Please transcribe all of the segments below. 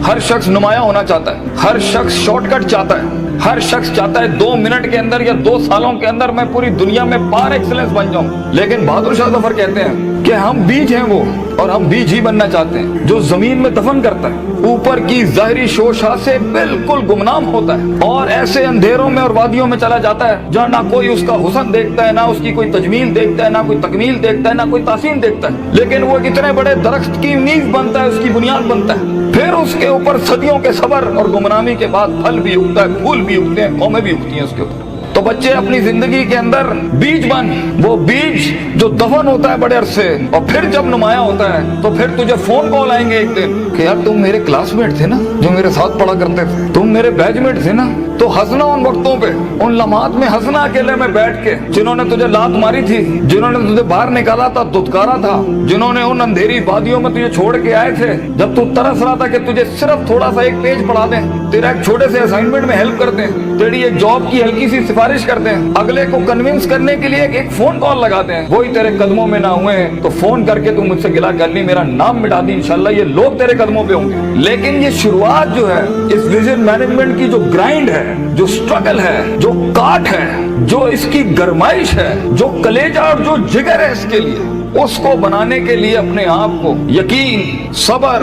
ہر شخص نمایاں ہونا چاہتا ہے, ہر شخص شارٹ کٹ چاہتا ہے, ہر شخص چاہتا ہے 2 منٹ کے اندر یا 2 سالوں کے اندر میں پوری دنیا میں پار ایکسلنس بن جاؤں. لیکن بہادر شاہ ظفر کہتے ہیں کہ ہم بیج ہیں وہ, اور ہم بیج ہی بننا چاہتے ہیں جو زمین میں دفن کرتا ہے, اوپر کی ظاہری شوشہ سے بالکل گمنام ہوتا ہے اور ایسے اندھیروں میں اور وادیوں میں چلا جاتا ہے جہاں نہ کوئی اس کا حسن دیکھتا ہے, نہ اس کی کوئی تجمیل دیکھتا ہے, نہ کوئی تکمیل دیکھتا ہے, نہ کوئی تحسین دیکھتا ہے. لیکن وہ اتنے بڑے درخت کی نیز بنتا ہے, اس کی بنیاد بنتا ہے, پھر اس کے اوپر صدیوں کے صبر اور گمنامی کے بعد پھل بھی اگتا ہے, پھول بھی اگتے ہیں, قومیں بھی اگتی ہیں اس کے اوپر. تو بچے اپنی زندگی کے اندر بیج بن, وہ بیج جو دفن ہوتا ہے بڑے عرصے, اور پھر جب نمایاں ہوتا ہے تو پھر تجھے فون کال آئیں گے ایک دن کہ یار تم میرے کلاس میٹ تھے نا, جو میرے ساتھ پڑھا کرتے تھے, تم میرے بیچ میٹ تھے نا. تو ہنسنا ان وقتوں پہ, ان لمحات میں ہنسنا اکیلے میں بیٹھ کے, جنہوں نے تجھے لات ماری تھی, جنہوں نے تجھے باہر نکالا تھا, دھتکارا تھا, جنہوں نے ان اندھیری وادیوں میں تجھے چھوڑ کے آئے تھے جب تو ترس رہا تھا کہ تجھے صرف تھوڑا سا ایک پیج پڑھا دیں, تیرا ایک چھوٹے سے اسائنمنٹ میں ہیلپ کر دیں, تیری ایک جاب کی ہلکی سی سفارش کر دیں, اگلے کو کنونس کرنے کے لیے ایک فون کال لگا دیں, وہی تیرے قدموں میں نہ ہوئے تو فون کر کے تم مجھ سے گلا کر لی, میرا نام مٹا دی, انشاءاللہ یہ لوگ تیرے قدموں پہ ہوں گے. لیکن یہ شروعات جو ہے اس ویژن مینجمنٹ کی, جو گرائنڈ ہے, جو اسٹرگل ہے, جو کاٹ ہے, جو اس کی گرمائش ہے, جو کلیجہ اور جو جگر ہے اس کے لیے, اس کو بنانے کے لیے اپنے آپ کو یقین, صبر,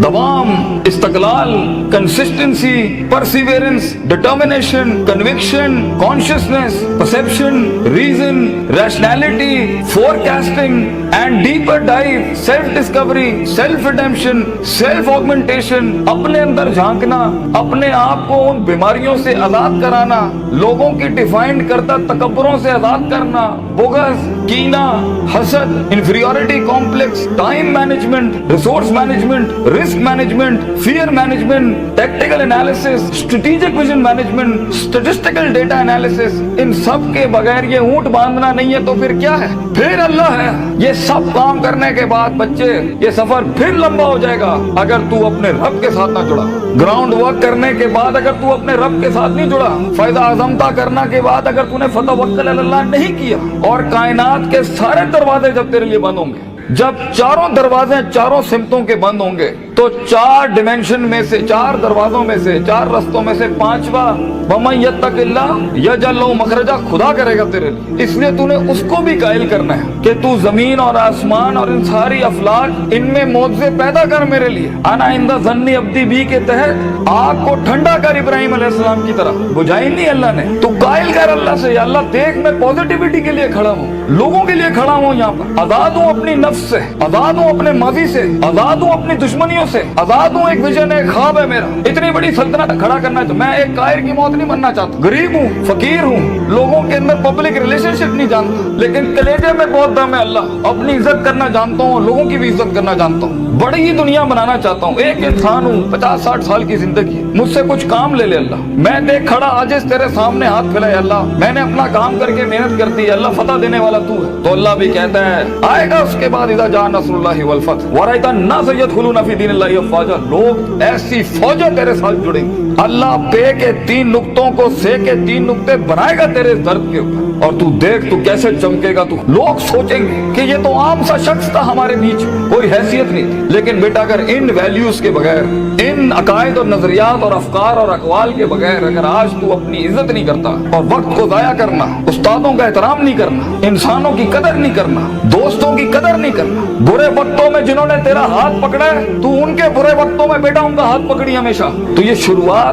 دوام, استقلال, consistency, perseverance, determination, conviction, consciousness, perception, reason, rationality, forecasting and deeper dive, self discovery, self redemption, self augmentation, اپنے اندر جھانکنا, اپنے آپ کو ان بیماریوں سے آزاد کرانا, لوگوں کی ڈیفائنڈ کرتا تکبروں سے آزاد کرنا, بغض, کینہ, حسد, inferiority complex, time management, resource management, risk management, fear management, tactical analysis, strategic vision management, statistical data analysis, ان سب کے بغیر یہ اونٹ باندھنا نہیں ہے تو پھر کیا ہے؟ پھر اللہ ہے. یہ سب کام کرنے کے بعد بچے یہ سفر پھر لمبا ہو جائے گا اگر تو اپنے رب کے ساتھ نہ جڑا. گراؤنڈ ورک کرنے کے بعد اگر تو اپنے رب کے ساتھ نہیں جڑا, فائدہ عظمتہ کرنا کے بعد اگر تو نے فتوکل علی اللہ نہیں کیا, اور کائنات کے سارے دروازے جب تیرے لیے بند ہوں گے, جب چاروں دروازے چاروں سمتوں کے بند ہوں گے, تو 4 ڈیمنشن میں سے, 4 دروازوں میں سے, 4 رستوں میں سے 5واں وَمَن يَتَّقِ اللَّهَ يَجْعَل لَهُ مَخْرَجًا, خدا کرے گا تیرے لیے. اس لیے تو نے اس کو بھی قائل کرنا ہے کہ تو زمین اور آسمان اور ان ساری افلاک, ان میں معجزے پیدا کر میرے لیے. انا عند ظن عبدی بی کے تحت آگ کو ٹھنڈا کر ابراہیم علیہ السلام کی طرح, بجھائی نہیں اللہ نے. تو قائل کر اللہ سے, یا اللہ دیکھ میں پازیٹیوٹی کے لیے کھڑا ہوں, لوگوں کے لیے کھڑا ہوں, یہاں پر آزاد ہوں اپنی نفس سے, آزاد ہوں اپنے ماضی سے, آزاد ہوں اپنی دشمنیوں سے, آزاد ہوں. ایک ویژن ہے, خواب ہے میرا, اتنی بڑی سلطنت کھڑا کرنا ہے. تو میں ایک قائر کی موت نہیں مرنا چاہتا, غریب ہوں, فقیر ہوں, لوگوں کے اندر پبلک ریلیشن شپ نہیں جانتا, لیکن کلیجے میں بہت دم ہے اللہ, اپنی عزت کرنا جانتا ہوں, لوگوں کی بھی عزت کرنا جانتا ہوں, بڑی ہی دنیا بنانا چاہتا ہوں. ایک انسان ہوں, 50-60 سال کی زندگی, مجھ سے کچھ کام لے لے اللہ. میں دیکھ کھڑا عاجز تیرے سامنے ہاتھ پھیلائے اللہ, میں نے اپنا کام کر کے محنت کر دی, اللہ فتح دینے والا تو ہے. تو اللہ بھی کہتا ہے آئے گا اس کے بعد, اذا جاء نصر اللہ والفتح ورأیت الناس یدخلون فی دین اللہ افواجا, لوگ ایسی فوجیں تیرے ساتھ جڑیں گی. اللہ پے کے 3 نقطوں کو سے کے 3 نقطے بنائے گا تیرے درد کے اوپر, اور تو دیکھ تو کیسے چمکے گا. تو لوگ سوچیں گے کہ یہ تو عام سا شخص تھا ہمارے بیچ, کوئی حیثیت نہیں تھی. لیکن بیٹا اگر ان ویلیوز کے بغیر, ان عقائد اور نظریات اور افکار اور اقوال کے بغیر اگر آج تو اپنی عزت نہیں کرتا, اور وقت کو ضائع کرنا, استادوں کا احترام نہیں کرنا, انسانوں کی قدر نہیں کرنا, دوستوں کی قدر نہیں کرنا, برے وقتوں میں جنہوں نے تیرا ہاتھ پکڑا ہے تو ان کے برے وقتوں میں بیٹا ان کا ہاتھ پکڑی ہمیشہ. تو یہ شروعات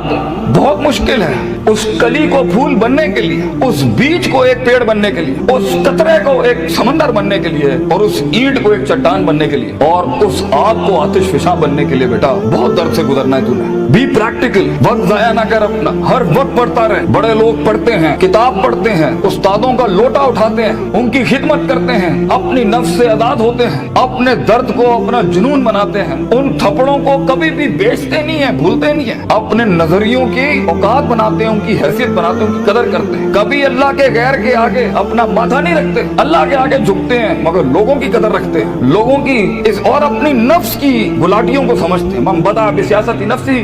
بہت مشکل ہے. اس کلی کو پھول بننے کے لیے, اس بیج کو ایک پیڑ بننے کے لیے, اس قطرے کو ایک سمندر بننے کے لیے, اور اس اینٹ کو ایک چٹان بننے کے لیے, اور اس آگ کو آتش فشاں بننے کے لیے بیٹا بہت درد سے گزرنا ہے تو نے. بی پریکٹیکل, وقت ضائع نہ کر اپنا, ہر وقت پڑھتا رہے. بڑے لوگ پڑھتے ہیں, کتاب پڑھتے ہیں, استادوں کا لوٹا اٹھاتے ہیں, ان کی خدمت کرتے ہیں, اپنی نفس سے آزاد ہوتے ہیں, اپنے درد کو اپنا جنون بناتے ہیں, ان تھپڑوں کو کبھی بھی بیچتے نہیں ہیں, بھولتے نہیں ہیں, اپنے نظریوں کی اوقات بناتے ہیں, ان کی حیثیت بناتے ہیں, ان کی قدر کرتے ہیں. کبھی اللہ کے غیر کے آگے اپنا ماتھا نہیں رکھتے, اللہ کے آگے جھکتے ہیں, مگر لوگوں کی قدر رکھتے ہیں, لوگوں کی اس اور اپنی نفس کی گلاٹیوں کو سمجھتے ہیں. من بدأ بسیاست نفسی